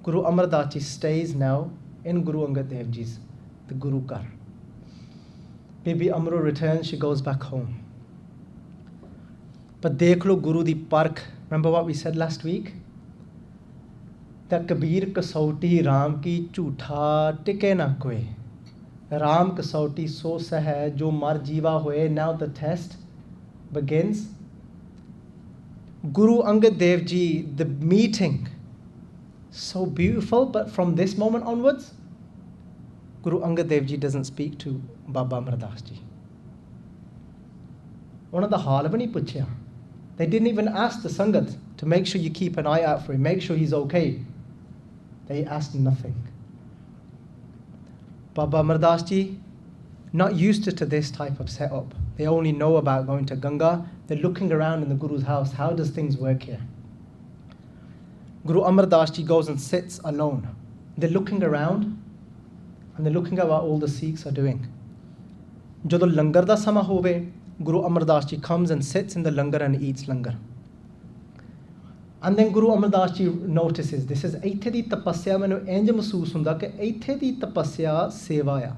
Guru Amar Das Ji stays now in Guru Angad Dev Ji's, the Guru Ghar. Bibi Amro returns, she goes back home. But dekh lo Guru di park. Remember what we said last week? That Kabir kasauti Ram ki jhootha tike na koi. Ram kasauti so sah jo mar jiva hoye. Now the test begins. Guru Angad Dev Ji, the meeting, so beautiful, but from this moment onwards, Guru Angad Dev Ji doesn't speak to Baba Amar Das Ji. One of the hal bhi nahi puchya. They didn't even ask the Sangat to make sure you keep an eye out for him, make sure he's okay. They asked nothing. Baba Amar Das Ji, not used to this type of setup. They only know about going to Ganga. They're looking around in the Guru's house. How does things work here? Guru Amar Das Ji goes and sits alone. They're looking around and they're looking at what all the Sikhs are doing. Jadon langar da sama hove, Guru Amar Das Ji comes and sits in the langar and eats langar. And then Guru Amar Das Ji notices, this is aithe di tapasya mainu inj mahsoos hunda ke aithe di tapasya seva ya.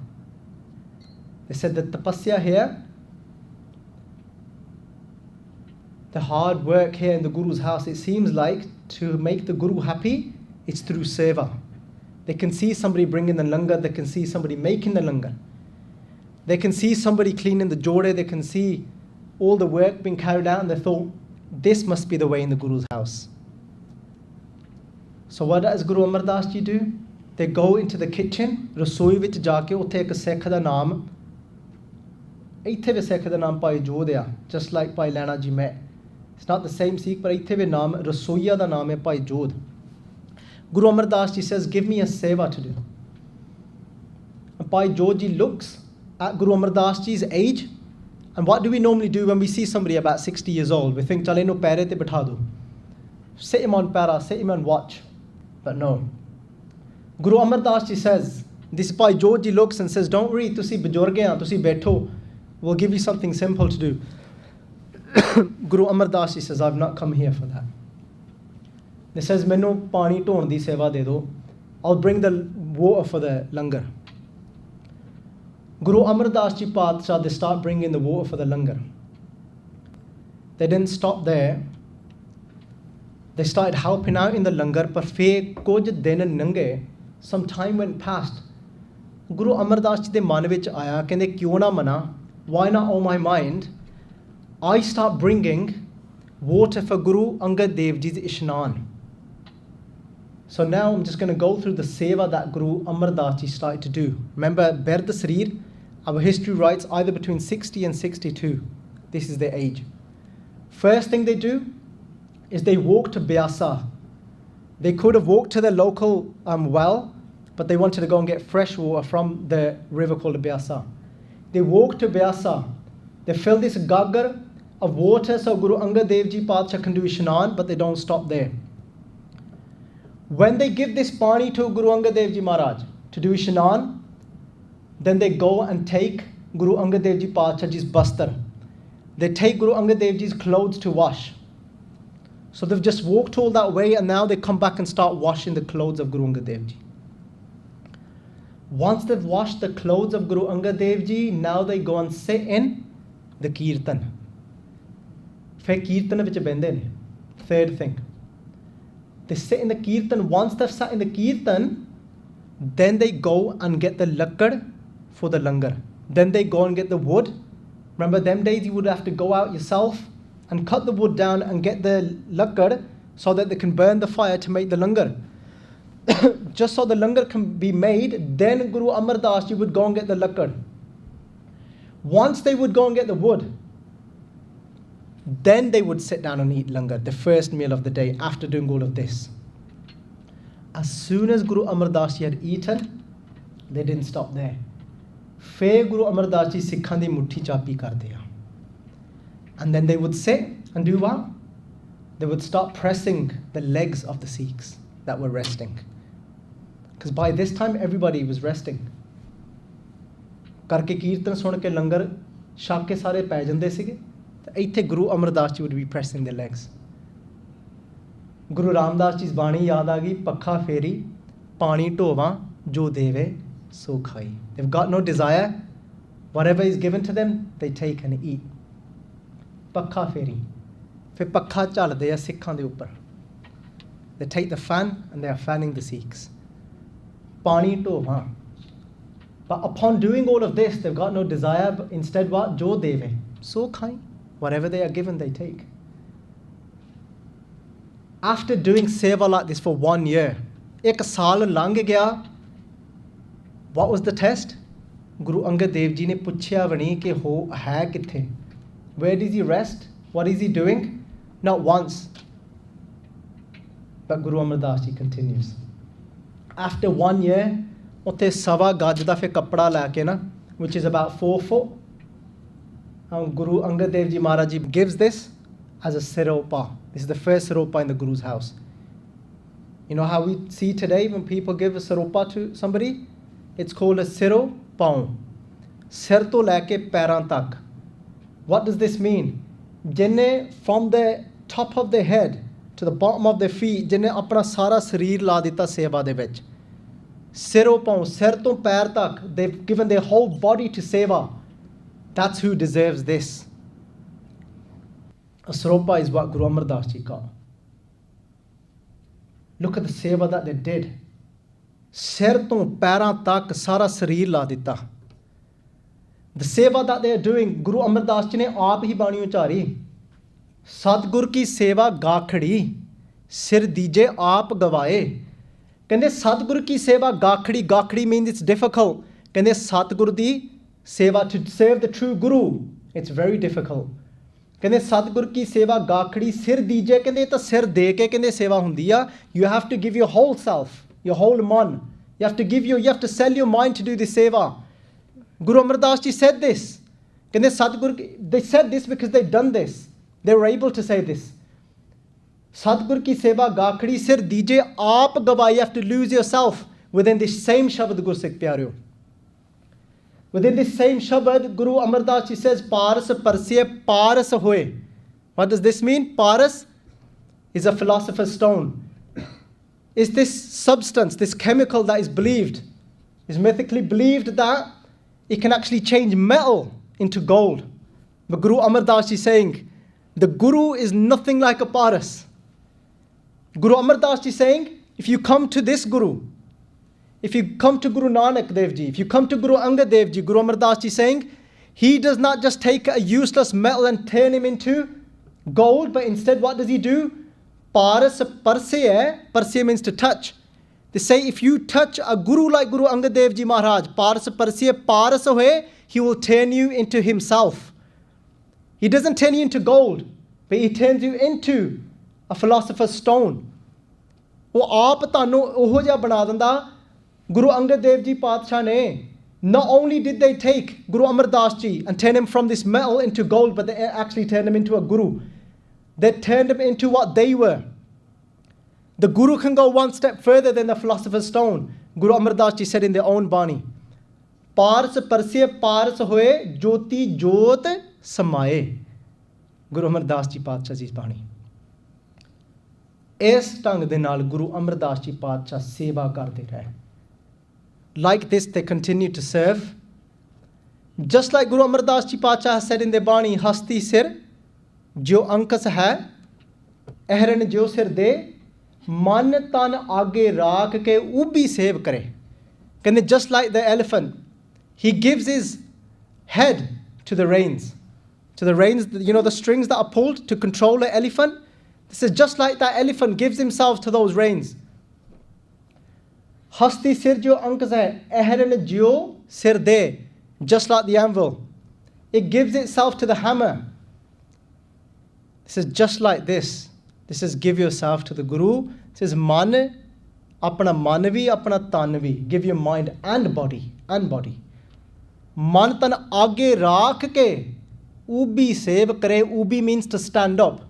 They said that tapasya here, the hard work here in the Guru's house, it seems like to make the Guru happy, it's through seva. They can see somebody bringing the langar, they can see somebody making the langar. They can see somebody cleaning the jode, they can see all the work being carried out, and they thought, this must be the way in the Guru's house. So what does Guru Amar Das Ji do? They go into the kitchen, rasoi vich ja ke utte ek Sikh da naam, ਇੱਥੇ ਵੀ Sikh ਦਾ ਨਾਮ ਭਾਈ ਜੋਧ ਆ, just like ਭਾਈ ਲੈਣਾ ਜੀ ਮੈਂ. It's not the same Sikh, but ਇੱਥੇ ਵੀ ਨਾਮ ਰਸੋਈਆ ਦਾ ਨਾਮ ਹੈ ਭਾਈ ਜੋਧ. Guru Amar Das Ji says, give me a seva to do. And Bhai Jodh Ji looks at Guru Amar Das Ji's age, and what do we normally do when we see somebody about 60 years old? We think, chale no paire te bitha do. Sit him on para, sit him on watch. But no. Guru Amar Das Ji says, this Bhai Jodh Ji looks and says, don't worry, tusi bujurg hain, tusi betho. We'll give you something simple to do. Guru Amar Das Ji says, I've not come here for that. He says, Mainu pani dhon di seva de do. I'll bring the water for the langar. Guru Amar Das Ji Padshah, they start bringing the water for the langar. They didn't stop there. They started helping out in the langar, but fe kuj din nange, some time went past. Guru Amar Das Ji de man vich aaya, kende kyun na mana, why not on my mind? I start bringing water for Guru Angad Dev Ji's Ishnan. So now I'm just going to go through the seva that Guru Amar Das Ji started to do. Remember, Bird Sarir, our history writes either between 60 and 62. This is their age. First thing they do is they walk to Byasa. They could have walked to the local well, but they wanted to go and get fresh water from the river called Byasa. They walk to Byasa. They fill this gaggar of water so Guru Angad Dev Ji Padshah can do Ishnan, but they don't stop there. When they give this pani to Guru Angad Dev Ji Maharaj to do Ishnan, then they go and take Guru Angad Dev Ji Padshah Ji's bastar. They take Guru Angad Dev Ji's clothes to wash. So they've just walked all that way and now they come back and start washing the clothes of Guru Angad Dev Ji. Once they've washed the clothes of Guru Angad Dev Ji, now they go and sit in the Kirtan. Fe Kirtan vich bende ne. Third thing. They sit in the Kirtan. Once they've sat in the Kirtan, then they go and get the lakkad for the langar. Then they go and get the wood. Remember them days you would have to go out yourself and cut the wood down and get the lakkad so that they can burn the fire to make the langar. Just so the langar can be made, then Guru Amar Das Ji would go and get the lakkad. Once they would go and get the wood, then they would sit down and eat langar, the first meal of the day, after doing all of this. As soon as Guru Amar Das Ji had eaten, they didn't stop there. Fe Guru Amar Das Ji Sikhan di muthi chapi kar diya. And then they would sit and do what? They would start pressing the legs of the Sikhs that were resting. Because by this time everybody was resting. Karke kirtan sun ke langar shak ke sare pੈ jande sige. Aithe Guru Amar Das Ji would be pressing the legs. Guru Ramdas Ji's Bani yaad aa gayi, pakha feri, पानी ढोवां जो देवे सो खाई. They've got no desire. Whatever is given to them, they take and eat. पक्खा फेरी. फिर पक्खा झलदे आ सिखां दे उपर. They take the fan and they are fanning the Sikhs. पानी ढोवां. But upon doing all of this, they've got no desire. But instead what? Jo deve. So khai. Whatever they are given, they take. After doing seva like this for 1 year, ek saal lang gaya. What was the test? Guru Angad Dev Ji ne puchya vani ke ho hai kithe. Where does he rest? What is he doing? Not once. But Guru Amar Das Ji continues. After 1 year, ਉੱਥੇ ਸਵਾ ਗੱਜ ਦਾ ਫਿਰ ਕੱਪੜਾ ਲੈ ਕੇ ਨਾ, which is about 4 foot. Guru Angad Dev Ji Maharaj Ji gives this as a siropa. This is the first siropa in the Guru's house. You know how we see today when people give a siropa to somebody? It's called a siropa. ਸਿਰ ਤੋਂ ਲੈ ਕੇ ਪੈਰਾਂ ਤੱਕ. What does this mean? ਜਿਹਨੇ from the top of the head to the bottom of their feet, ਜਿਹਨੇ ਆਪਣਾ ਸਾਰਾ ਸਰੀਰ ਲਾ ਦਿੱਤਾ ਸੇਵਾ ਦੇ ਵਿੱਚ. ਸਿਰੋਂ ਪਾਉਂ, ਸਿਰ ਤੋਂ ਪੈਰ ਤੱਕ, they've given their whole body to seva. That's who deserves this. A siropa is what Guru Amar Das Ji got. Look at the seva that they did. ਸਿਰ ਤੋਂ ਪੈਰਾਂ ਤੱਕ ਸਾਰਾ ਸਰੀਰ ਲਾ ਦਿੱਤਾ. The seva that they are doing, Guru Amar Das Ji ਨੇ ਆਪ ਹੀ ਬਾਣੀ ਉਚਾਰੀ. ਸਤਿਗੁਰ ਕੀ ਸੇਵਾ ਗਾਖੜੀ, ਸਿਰ ਦੀਜੇ ਆਪ ਗਵਾਏ. ਕਹਿੰਦੇ ਸਤਿਗੁਰ ਕੀ ਸੇਵਾ ਗਾਖੜੀ. ਗਾਖੜੀ means it's difficult. ਕਹਿੰਦੇ ਸਤਿਗੁਰ ਦੀ ਸੇਵਾ, to serve the true Guru, it's very difficult. ਕਹਿੰਦੇ ਸਤਿਗੁਰ ਕੀ ਸੇਵਾ ਗਾਖੜੀ, ਸਿਰ ਦੀਜੇ. ਕਹਿੰਦੇ ਇਹ ਤਾਂ ਸਿਰ ਦੇ ਕੇ ਕਹਿੰਦੇ ਸੇਵਾ ਹੁੰਦੀ ਆ. You have to give your whole self, your whole man. You have to sell your mind to do this seva. Guru Amar Das Ji said this. ਕਹਿੰਦੇ ਸਤਿਗੁਰ, they said this because they've done this. They were able to say this. ਸਤਿਗੁਰ ਕੀ ਸੇਵਾ ਗਾਖੜੀ, ਸਿਰ ਦੀਜੇ ਆਪ ਗਵਾਈ. You have to lose yourself within this same Shabad Gursikh Pyareo. Within this same Shabad, Guru Amar Das Ji says, Paras Parsiye Paras Hoye. What does this mean? Paras is a philosopher's stone. Is this substance, this chemical that is believed, is mythically believed that it can actually change metal into gold. But Guru Amar Das Ji is saying, the Guru is nothing like a paras. Guru Amar Das Ji saying, if you come to this Guru, if you come to Guru Nanak Dev Ji, if you come to Guru Angad Dev Ji, Guru Amar Das Ji saying, he does not just take a useless metal and turn him into gold, but instead what does he do? Paras parse, parse means to touch. They say if you touch a Guru like Guru Angad Dev Ji Maharaj, paras parse paras hoye, he will turn you into himself. He doesn't turn you into gold, but he turns you into a philosopher's stone. ਉਹ ਆਪ ਤੁਹਾਨੂੰ ਉਹੋ ਜਿਹਾ ਬਣਾ ਦਿੰਦਾ. Guru Angad Dev Ji Paatshah ne, not only did they take Guru Amar Das Ji and turn him from this metal into gold, but they actually turned him into a Guru. They turned him into what they were. The Guru can go one step further than the philosopher's stone. Guru Amar Das Ji said in their own Bani, Paras Parsiye Paras hoye, Jyoti Jyot Samaye. Guru Amar Das Ji Paatshah Ji's Bani. ਇਸ ਢੰਗ ਦੇ ਨਾਲ ਗੁਰੂ ਅਮਰਦਾਸ ਜੀ ਪਾਤਸ਼ਾਹ ਸੇਵਾ ਕਰਦੇ ਰਹੇ. Like this they continue to serve. Just like Guru Amar Das Ji Paatshah said in the Bani, ਹਸਤੀ ਸਿਰ ਜੋ ਅੰਕਸ ਹੈ, ਅਹਰਨ ਜੋ ਸਿਰ ਦੇ, ਮਨ ਤਨ ਆਗੇ ਰਾਖ ਕੇ ਉਬੀ ਸੇਵ ਕਰੇ. ਕਹਿੰਦੇ just like the elephant, he gives his head to the reins. To the reins, you know the strings that are pulled to control the elephant? This is just like that elephant gives himself to those reins. Hasti sir jo ankas hai, ehran jo sir de, just like the anvil. It gives itself to the hammer. This is just like this. This is give yourself to the Guru. This is man, apna man vi, apna tan vi. Give your mind and body, and body. Man tan aage raakh ke, ubi sev kare. Ubi means to stand up.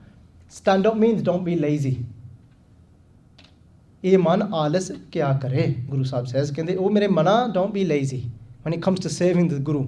Stand up means don't be lazy. ਇਹ ਮਨ ਆਲਸ ਕਿਆ ਕਰੇ, Guru Sahib says, ਕਹਿੰਦੇ ਉਹ ਮੇਰੇ ਮਨਾ, don't be lazy when it comes to serving the Guru.